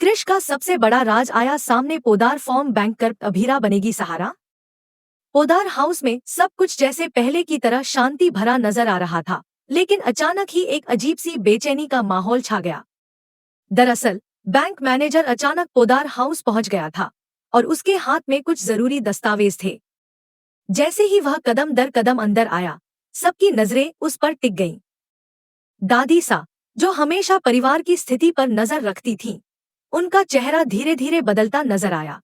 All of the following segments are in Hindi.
कृष का सबसे बड़ा राज आया सामने। पोदार फॉर्म बैंकर अभीरा बनेगी सहारा। पोदार हाउस में सब कुछ जैसे पहले की तरह शांति भरा नजर आ रहा था, लेकिन अचानक ही एक अजीब सी बेचैनी का माहौल छा गया। दरअसल बैंक मैनेजर अचानक पोदार हाउस पहुंच गया था और उसके हाथ में कुछ जरूरी दस्तावेज थे। जैसे ही वह कदम दर कदम अंदर आया, सबकी नजरें उस पर टिक गईं। दादी सा, जो हमेशा परिवार की स्थिति पर नजर रखती थीं, उनका चेहरा धीरे धीरे बदलता नजर आया।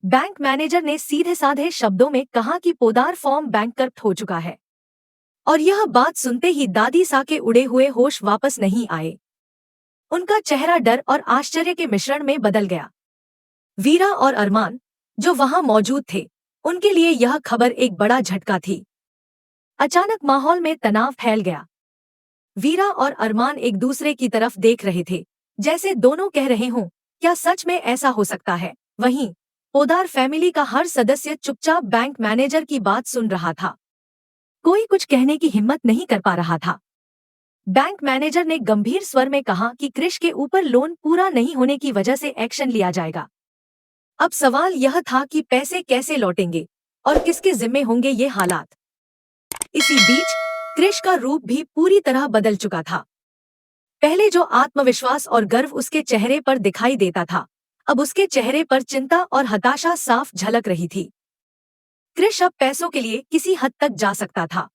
बैंक मैनेजर ने सीधे साधे शब्दों में कहा कि पोदार फॉर्म बैंकरप्ट हो चुका है। और यह बात सुनते ही दादी सा के उड़े हुए होश वापस नहीं आए। उनका चेहरा डर और आश्चर्य के मिश्रण में बदल गया। वीरा और अरमान, जो वहां मौजूद थे, उनके लिए यह खबर एक बड़ा झटका थी। अचानक माहौल में तनाव फैल गया। वीरा और अरमान एक दूसरे की तरफ देख रहे थे, जैसे दोनों कह रहे हों, क्या सच में ऐसा हो सकता है। वहीं पोदार फैमिली का हर सदस्य चुपचाप बैंक मैनेजर की बात सुन रहा था। कोई कुछ कहने की हिम्मत नहीं कर पा रहा था। बैंक मैनेजर ने गंभीर स्वर में कहा कि कृष के ऊपर लोन पूरा नहीं होने की वजह से एक्शन लिया जाएगा। अब सवाल यह था कि पैसे कैसे लौटेंगे और किसके जिम्मे होंगे ये हालात। इसी बीच कृष का रूप भी पूरी तरह बदल चुका था। पहले जो आत्मविश्वास और गर्व उसके चेहरे पर दिखाई देता था, अब उसके चेहरे पर चिंता और हताशा साफ झलक रही थी। कृष अब पैसों के लिए किसी हद तक जा सकता था।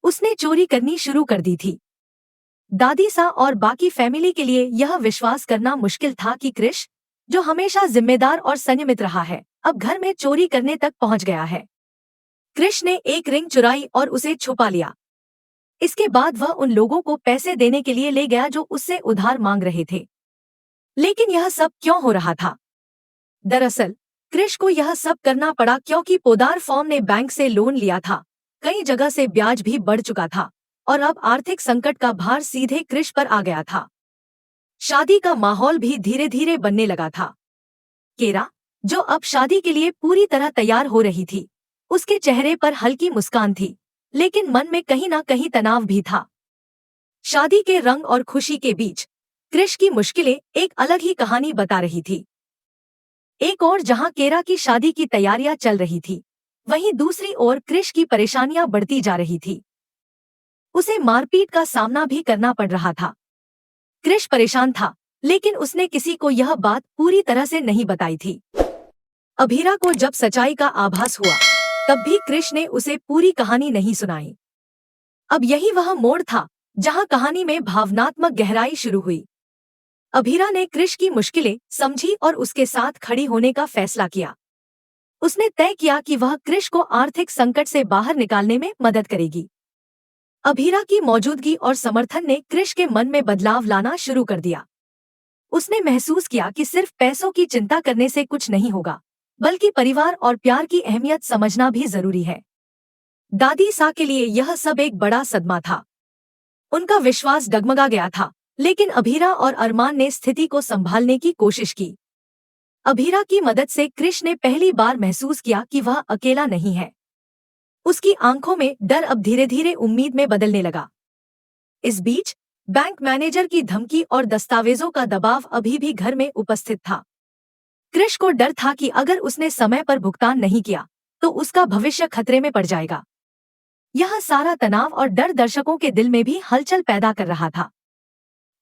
उसने चोरी करनी शुरू कर दी थी। दादी सा और बाकी फैमिली के लिए यह विश्वास करना मुश्किल था कि कृष, जो हमेशा जिम्मेदार और संयमित रहा है, अब घर में चोरी करने तक पहुंच गया है। कृष ने एक रिंग चुराई और उसे छुपा लिया। इसके बाद वह उन लोगों को पैसे देने के लिए ले गया जो उससे उधार मांग रहे थे। लेकिन यह सब क्यों हो रहा था? दरअसल कृष को यह सब करना पड़ा क्योंकि पोदार फॉर्म ने बैंक से लोन लिया था। कई जगह से ब्याज भी बढ़ चुका था और अब आर्थिक संकट का भार सीधे कृष पर आ गया था। शादी का माहौल भी धीरे धीरे बनने लगा था। केरा, जो अब शादी के लिए पूरी तरह तैयार हो रही थी, उसके चेहरे पर हल्की मुस्कान थी, लेकिन मन में कहीं ना कहीं तनाव भी था। शादी के रंग और खुशी के बीच कृष की मुश्किलें एक अलग ही कहानी बता रही थी। एक ओर जहां केरा की शादी की तैयारियां चल रही थी, वहीं दूसरी ओर कृष की परेशानियां बढ़ती जा रही थी। उसे मारपीट का सामना भी करना पड़ रहा था। कृष परेशान था, लेकिन उसने किसी को यह बात पूरी तरह से नहीं बताई थी। अभीरा को जब सच्चाई का आभास हुआ, तब भी कृष ने उसे पूरी कहानी नहीं सुनाई। अब यही वह मोड़ था जहां कहानी में भावनात्मक गहराई शुरू हुई। अभीरा ने कृष की मुश्किलें समझी और उसके साथ खड़ी होने का फैसला किया। उसने तय किया कि वह कृष को आर्थिक संकट से बाहर निकालने में मदद करेगी। अभीरा की मौजूदगी और समर्थन ने कृष के मन में बदलाव लाना शुरू कर दिया। उसने महसूस किया कि सिर्फ पैसों की चिंता करने से कुछ नहीं होगा, बल्कि परिवार और प्यार की अहमियत समझना भी जरूरी है। दादी सा के लिए यह सब एक बड़ा सदमा था। उनका विश्वास डगमगा गया था, लेकिन अभीरा और अरमान ने स्थिति को संभालने की कोशिश की। अभीरा की मदद से कृष ने पहली बार महसूस किया कि वह अकेला नहीं है। उसकी आंखों में डर अब धीरे धीरे उम्मीद में बदलने लगा। इस बीच बैंक मैनेजर की धमकी और दस्तावेजों का दबाव अभी भी घर में उपस्थित था। कृष को डर था कि अगर उसने समय पर भुगतान नहीं किया, तो उसका भविष्य खतरे में पड़ जाएगा। यह सारा तनाव और डर दर्शकों के दिल में भी हलचल पैदा कर रहा था।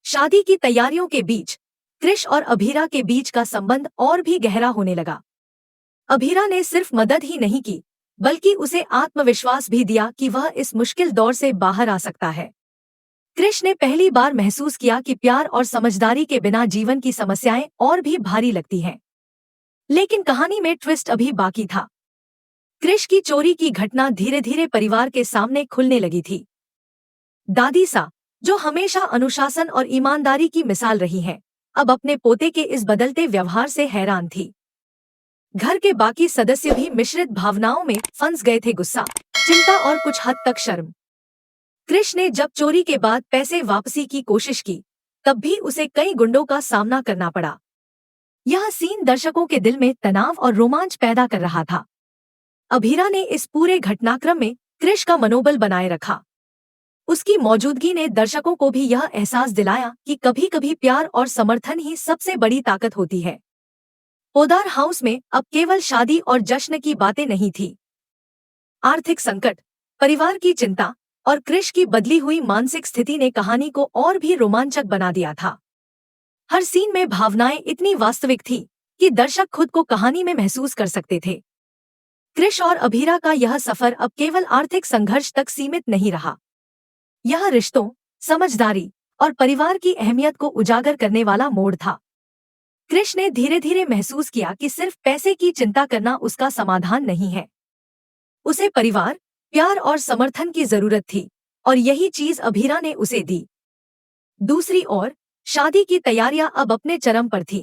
शादी की तैयारियों के बीच कृष और अभीरा के बीच का संबंध और भी गहरा होने लगा। अभीरा ने सिर्फ मदद ही नहीं की, बल्कि उसे आत्मविश्वास भी दिया कि वह इस मुश्किल दौर से बाहर आ सकता है। कृष ने पहली बार महसूस किया कि प्यार और समझदारी के बिना जीवन की समस्याएं और भी भारी लगती हैं। लेकिन कहानी में ट्विस्ट अभी बाकी था। कृष की चोरी की घटना धीरे धीरे परिवार के सामने खुलने लगी थी। दादी सा, जो हमेशा अनुशासन और ईमानदारी की मिसाल रही हैं, अब अपने पोते के इस बदलते व्यवहार से हैरान थी। घर के बाकी सदस्य भी मिश्रित भावनाओं में फंस गए थे, गुस्सा, चिंता और कुछ हद तक शर्म। कृष ने जब चोरी के बाद पैसे वापसी की कोशिश की, तब भी उसे कई गुंडों का सामना करना पड़ा। यह सीन दर्शकों के दिल में तनाव और रोमांच पैदा कर रहा था। अभीरा ने इस पूरे घटनाक्रम में कृष का मनोबल बनाए रखा। उसकी मौजूदगी ने दर्शकों को भी यह एहसास दिलाया कि कभी कभी प्यार और समर्थन ही सबसे बड़ी ताकत होती है। पोदार हाउस में अब केवल शादी और जश्न की बातें नहीं थी। आर्थिक संकट, परिवार की चिंता और क्रिश की बदली हुई मानसिक स्थिति ने कहानी को और भी रोमांचक बना दिया था। हर सीन में भावनाएं इतनी वास्तविक थी कि दर्शक खुद को कहानी में महसूस कर सकते थे। क्रिश और अभीरा का यह सफर अब केवल आर्थिक संघर्ष तक सीमित नहीं रहा। यह रिश्तों, समझदारी और परिवार की अहमियत को उजागर करने वाला मोड़ था। क्रिश ने धीरे धीरे महसूस किया कि सिर्फ पैसे की चिंता करना उसका समाधान नहीं है। उसे परिवार, प्यार और समर्थन की जरूरत थी, और यही चीज अभीरा ने उसे दी। दूसरी ओर शादी की तैयारियां अब अपने चरम पर थी।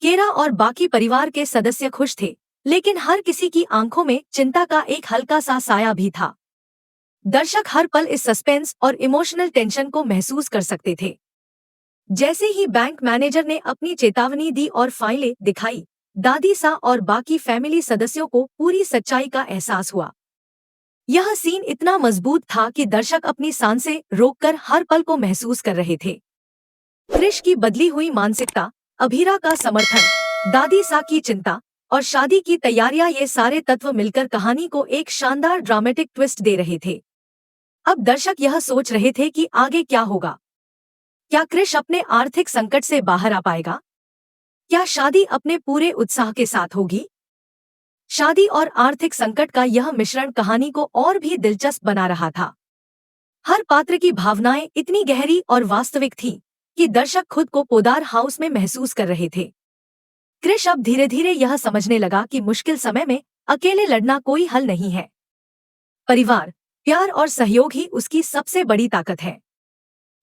केरा और बाकी परिवार के सदस्य खुश थे, लेकिन हर किसी की आंखों में चिंता का एक हल्का सा साया भी था। दर्शक हर पल इस सस्पेंस और इमोशनल टेंशन को महसूस कर सकते थे। जैसे ही बैंक मैनेजर ने अपनी चेतावनी दी और फाइलें दिखाई, दादी सा और बाकी फैमिली सदस्यों को पूरी सच्चाई का एहसास हुआ। यह सीन इतना मजबूत था कि दर्शक अपनी सांसें रोककर हर पल को महसूस कर रहे थे। क्रिश की बदली हुई मानसिकता, अभीरा का समर्थन, दादी सा की चिंता और शादी की तैयारियां, ये सारे तत्व मिलकर कहानी को एक शानदार ड्रामेटिक ट्विस्ट दे रहे थे। अब दर्शक यह सोच रहे थे कि आगे क्या होगा। क्या क्रिश अपने आर्थिक संकट से बाहर आ पाएगा? क्या शादी अपने पूरे उत्साह के साथ होगी? शादी और आर्थिक संकट का यह मिश्रण कहानी को और भी दिलचस्प बना रहा था। हर पात्र की भावनाएं इतनी गहरी और वास्तविक थीं कि दर्शक खुद को पोदार हाउस में महसूस कर रहे थे। क्रिश अब धीरे धीरे यह समझने लगा कि मुश्किल समय में अकेले लड़ना कोई हल नहीं है। परिवार, प्यार और सहयोग ही उसकी सबसे बड़ी ताकत है।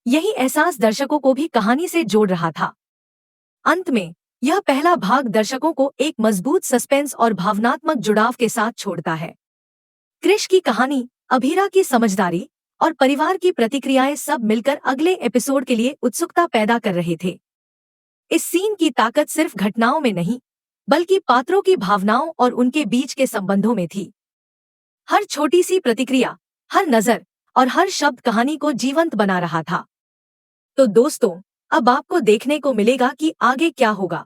यही एहसास दर्शकों को भी कहानी से जोड़ रहा था। अंत में यह पहला भाग दर्शकों को एक मजबूत सस्पेंस और भावनात्मक जुड़ाव के साथ छोड़ता है। क्रिश की कहानी, अभीरा की समझदारी और परिवार की प्रतिक्रियाएं सब मिलकर अगले एपिसोड के लिए उत्सुकता पैदा कर रहे थे। इस सीन की ताकत सिर्फ घटनाओं में नहीं, बल्कि पात्रों की भावनाओं और उनके बीच के संबंधों में थी। हर छोटी सी प्रतिक्रिया, हर नजर और हर शब्द कहानी को जीवंत बना रहा था। तो दोस्तों, अब आपको देखने को मिलेगा कि आगे क्या होगा।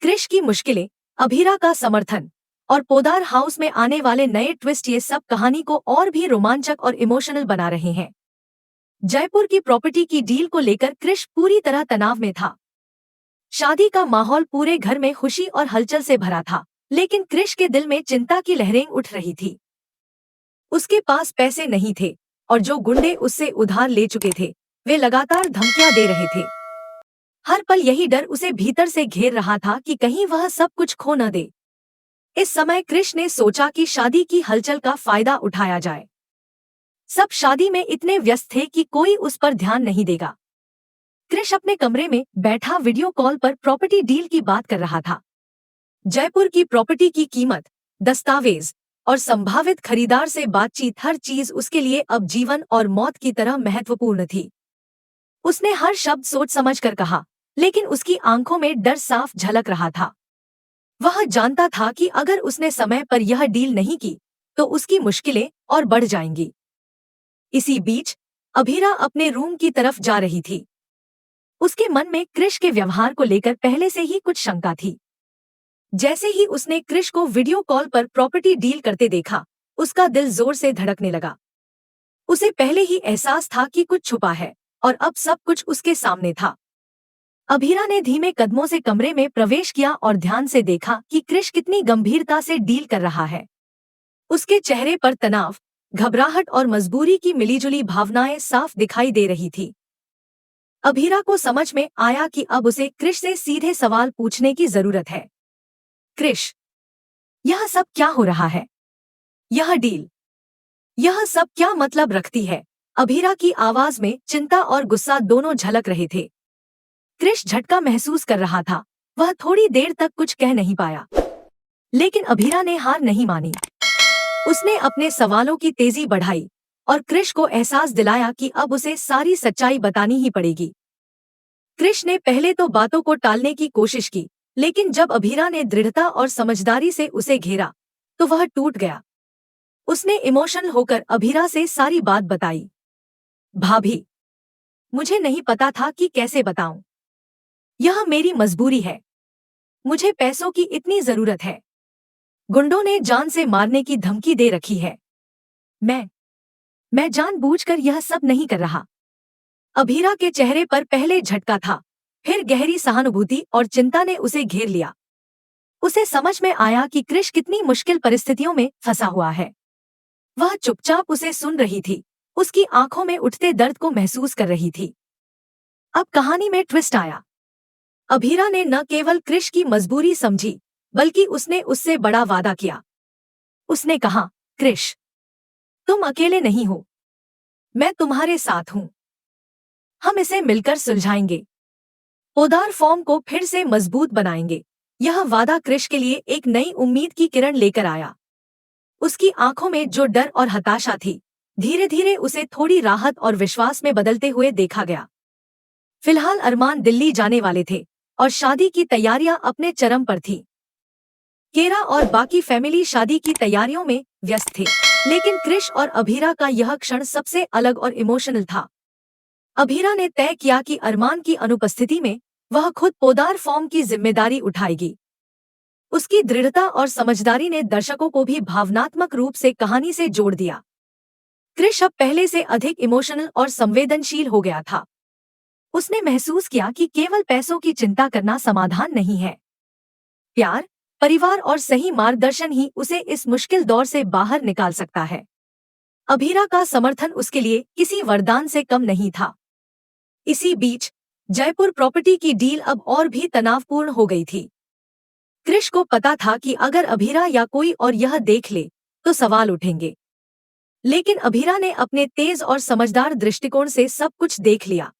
क्रिश की मुश्किलें, अभीरा का समर्थन और पोदार हाउस में आने वाले नए ट्विस्ट, ये सब कहानी को और भी रोमांचक और इमोशनल बना रहे हैं। जयपुर की प्रॉपर्टी की डील को लेकर क्रिश पूरी तरह तनाव में था। शादी का माहौल पूरे घर में खुशी और हलचल से भरा था, लेकिन क्रिश के दिल में चिंता की लहरें उठ रही थी। उसके पास पैसे नहीं थे और जो गुंडे उससे उधार ले चुके थे, वे लगातार धमकियां दे रहे थे। हर पल यही डर उसे भीतर से घेर रहा था कि कहीं वह सब कुछ खो न दे। इस समय क्रिश ने सोचा कि शादी की हलचल का फायदा उठाया जाए। सब शादी में इतने व्यस्त थे कि कोई उस पर ध्यान नहीं देगा। क्रिश अपने कमरे में बैठा वीडियो कॉल पर प्रॉपर्टी डील की बात कर रहा था। जयपुर की प्रॉपर्टी की कीमत, दस्तावेज और संभावित खरीदार से बातचीत, हर चीज उसके लिए अब जीवन और मौत की तरह महत्वपूर्ण थी। उसने हर शब्द सोच समझ कर कहा, लेकिन उसकी आंखों में डर साफ झलक रहा था। वह जानता था कि अगर उसने समय पर यह डील नहीं की, तो उसकी मुश्किलें और बढ़ जाएंगी। इसी बीच अभीरा अपने रूम की तरफ जा रही थी। उसके मन में क्रिश के व्यवहार को लेकर पहले से ही कुछ शंका थी। जैसे ही उसने क्रिश को वीडियो कॉल पर प्रॉपर्टी डील करते देखा, उसका दिल जोर से धड़कने लगा। उसे पहले ही एहसास था कि कुछ छुपा है, और अब सब कुछ उसके सामने था। अभीरा ने धीमे कदमों से कमरे में प्रवेश किया और ध्यान से देखा कि क्रिश कितनी गंभीरता से डील कर रहा है। उसके चेहरे पर तनाव, घबराहट और मजबूरी की मिलीजुली भावनाएं साफ दिखाई दे रही थी। अभीरा को समझ में आया कि अब उसे क्रिश से सीधे सवाल पूछने की जरूरत है। क्रिश, यह सब क्या हो रहा है? यह डील, यह सब क्या मतलब रखती है? अभीरा की आवाज में चिंता और गुस्सा दोनों झलक रहे थे। क्रिश झटका महसूस कर रहा था। वह थोड़ी देर तक कुछ कह नहीं पाया, लेकिन अभीरा ने हार नहीं मानी। उसने अपने सवालों की तेजी बढ़ाई और क्रिश को एहसास दिलाया कि अब उसे सारी सच्चाई बतानी ही पड़ेगी। क्रिश ने पहले तो बातों को टालने की कोशिश की, लेकिन जब अभीरा ने दृढ़ता और समझदारी से उसे घेरा, तो वह टूट गया। उसने इमोशनल होकर अभीरा से सारी बात बताई। भाभी, मुझे नहीं पता था कि कैसे बताऊं। यह मेरी मजबूरी है। मुझे पैसों की इतनी जरूरत है। गुंडों ने जान से मारने की धमकी दे रखी है। मैं मैं जानबूझकर यह सब नहीं कर रहा। अभीरा के चेहरे पर पहले झटका था, फिर गहरी सहानुभूति और चिंता ने उसे घेर लिया। उसे समझ में आया कि कृष कितनी मुश्किल परिस्थितियों में फंसा हुआ है। वह चुपचाप उसे सुन रही थी, उसकी आंखों में उठते दर्द को महसूस कर रही थी। अब कहानी में ट्विस्ट आया। अभीरा ने न केवल कृष की मजबूरी समझी, बल्कि उसने उससे बड़ा वादा किया। उसने कहा, कृष, तुम अकेले नहीं हो। मैं तुम्हारे साथ हूं। हम इसे मिलकर सुलझाएंगे। पोदार फॉर्म को फिर से मजबूत बनाएंगे। यह वादा कृष के लिए एक नई उम्मीद की किरण लेकर आया। उसकी आंखों में जो डर और हताशा थी, धीरे धीरे उसे थोड़ी राहत और विश्वास में बदलते हुए देखा गया। फिलहाल अरमान दिल्ली जाने वाले थे और शादी की तैयारियां अपने चरम पर थी। केरा और बाकी फैमिली शादी की तैयारियों में व्यस्त थे, लेकिन कृष और अभीरा का यह क्षण सबसे अलग और इमोशनल था। अभीरा ने तय किया कि अरमान की अनुपस्थिति में वह खुद पोदार फॉर्म की जिम्मेदारी उठाएगी। उसकी दृढ़ता और समझदारी ने दर्शकों को भी भावनात्मक रूप से कहानी से जोड़ दिया। कृष अब पहले से अधिक इमोशनल और संवेदनशील हो गया था। उसने महसूस किया कि केवल पैसों की चिंता करना समाधान नहीं है। प्यार, परिवार और सही मार्गदर्शन ही उसे इस मुश्किल दौर से बाहर निकाल सकता है। अभीरा का समर्थन उसके लिए किसी वरदान से कम नहीं था। इसी बीच जयपुर प्रॉपर्टी की डील अब और भी तनावपूर्ण हो गई थी। कृष को पता था कि अगर अभीरा या कोई और यह देख ले तो सवाल उठेंगे, लेकिन अभीरा ने अपने तेज और समझदार दृष्टिकोण से सब कुछ देख लिया।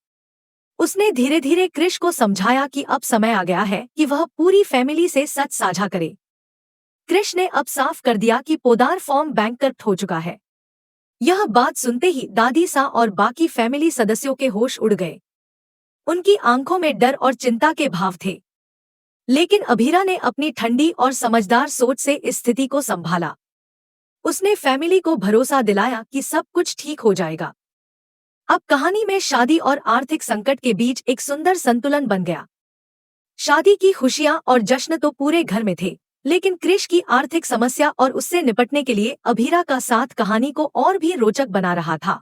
उसने धीरे धीरे कृष को समझाया कि अब समय आ गया है कि वह पूरी फैमिली से सच साझा करे। कृष ने अब साफ कर दिया कि पोदार फॉर्म बैंकरप्ट हो चुका है। यह बात सुनते ही दादी सा और बाकी फैमिली सदस्यों के होश उड़ गए। उनकी आंखों में डर और चिंता के भाव थे, लेकिन अभीरा ने अपनी ठंडी और समझदार सोच से इस स्थिति को संभाला। उसने फैमिली को भरोसा दिलाया कि सब कुछ ठीक हो जाएगा। अब कहानी में शादी और आर्थिक संकट के बीच एक सुंदर संतुलन बन गया। शादी की खुशियां और जश्न तो पूरे घर में थे, लेकिन कृष की आर्थिक समस्या और उससे निपटने के लिए अभीरा का साथ कहानी को और भी रोचक बना रहा था।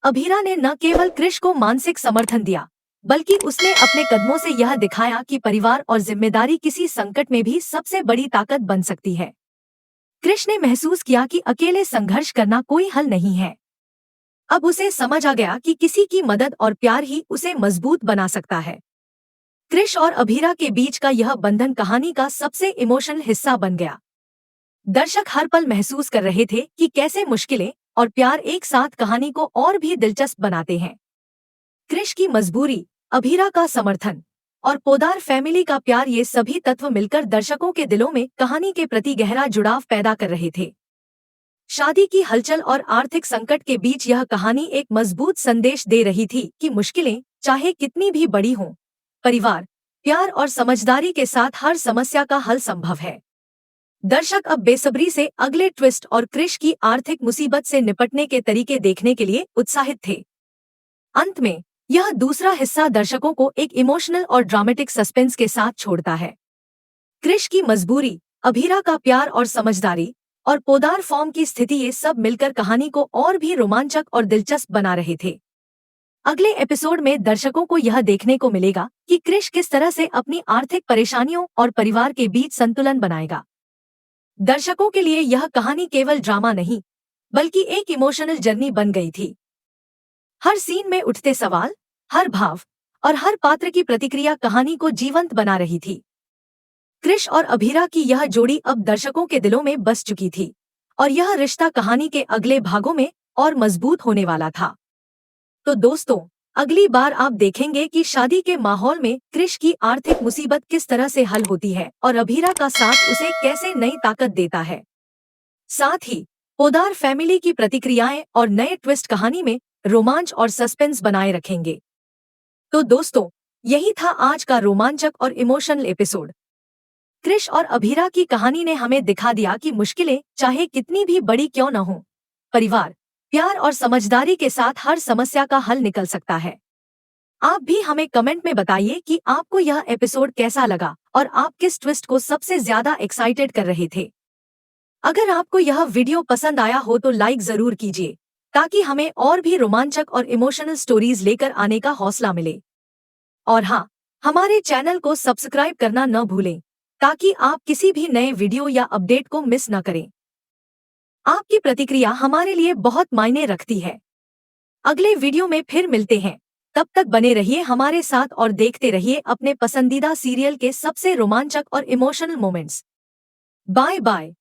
अभीरा ने न केवल कृष को मानसिक समर्थन दिया, बल्कि उसने अपने कदमों से यह दिखाया कि परिवार और जिम्मेदारी किसी संकट में भी सबसे बड़ी ताकत बन सकती है। कृष ने महसूस किया कि अकेले संघर्ष करना कोई हल नहीं है। अब उसे समझ आ गया कि किसी की मदद और प्यार ही उसे मजबूत बना सकता है। कृष और अभीरा के बीच का यह बंधन कहानी का सबसे इमोशनल हिस्सा बन गया। दर्शक हर पल महसूस कर रहे थे कि कैसे मुश्किलें और प्यार एक साथ कहानी को और भी दिलचस्प बनाते हैं। कृष की मजबूरी, अभीरा का समर्थन और पोदार फैमिली का प्यार, ये सभी तत्व मिलकर दर्शकों के दिलों में कहानी के प्रति गहरा जुड़ाव पैदा कर रहे थे। शादी की हलचल और आर्थिक संकट के बीच यह कहानी एक मजबूत संदेश दे रही थी कि मुश्किलें चाहे कितनी भी बड़ी हों, परिवार, प्यार और समझदारी के साथ हर समस्या का हल संभव है। दर्शक अब बेसब्री से अगले ट्विस्ट और कृष की आर्थिक मुसीबत से निपटने के तरीके देखने के लिए उत्साहित थे। अंत में यह दूसरा हिस्सा दर्शकों को एक इमोशनल और ड्रामेटिक सस्पेंस के साथ छोड़ता है। कृष की मजबूरी, अभीरा का प्यार और समझदारी और पोदार फॉर्म की स्थिति, ये सब मिलकर कहानी को और भी रोमांचक और दिलचस्प बना रहे थे। अगले एपिसोड में दर्शकों को यह देखने को मिलेगा कि कृष किस तरह से अपनी आर्थिक परेशानियों और परिवार के बीच संतुलन बनाएगा। दर्शकों के लिए यह कहानी केवल ड्रामा नहीं, बल्कि एक इमोशनल जर्नी बन गई थी। हर सीन में उठते सवाल, हर भाव और हर पात्र की प्रतिक्रिया कहानी को जीवंत बना रही थी। कृष और अभीरा की यह जोड़ी अब दर्शकों के दिलों में बस चुकी थी और यह रिश्ता कहानी के अगले भागों में और मजबूत होने वाला था। तो दोस्तों, अगली बार आप देखेंगे कि शादी के माहौल में कृष की आर्थिक मुसीबत किस तरह से हल होती है और अभीरा का साथ उसे कैसे नई ताकत देता है। साथ ही पोदार फैमिली की प्रतिक्रियाएं और नए ट्विस्ट कहानी में रोमांच और सस्पेंस बनाए रखेंगे। तो दोस्तों, यही था आज का रोमांचक और इमोशनल एपिसोड। कृष और अभीरा की कहानी ने हमें दिखा दिया कि मुश्किलें चाहे कितनी भी बड़ी क्यों न हो, परिवार, प्यार और समझदारी के साथ हर समस्या का हल निकल सकता है। आप भी हमें कमेंट में बताइए कि आपको यह एपिसोड कैसा लगा और आप किस ट्विस्ट को सबसे ज्यादा एक्साइटेड कर रहे थे। अगर आपको यह वीडियो पसंद आया हो तो लाइक जरूर कीजिए, ताकि हमें और भी रोमांचक और इमोशनल स्टोरीज लेकर आने का हौसला मिले। और हाँ, हमारे चैनल को सब्सक्राइब करना न भूलें, ताकि आप किसी भी नए वीडियो या अपडेट को मिस न करें। आपकी प्रतिक्रिया हमारे लिए बहुत मायने रखती है। अगले वीडियो में फिर मिलते हैं। तब तक बने रहिए हमारे साथ और देखते रहिए अपने पसंदीदा सीरियल के सबसे रोमांचक और इमोशनल मोमेंट्स। Bye bye.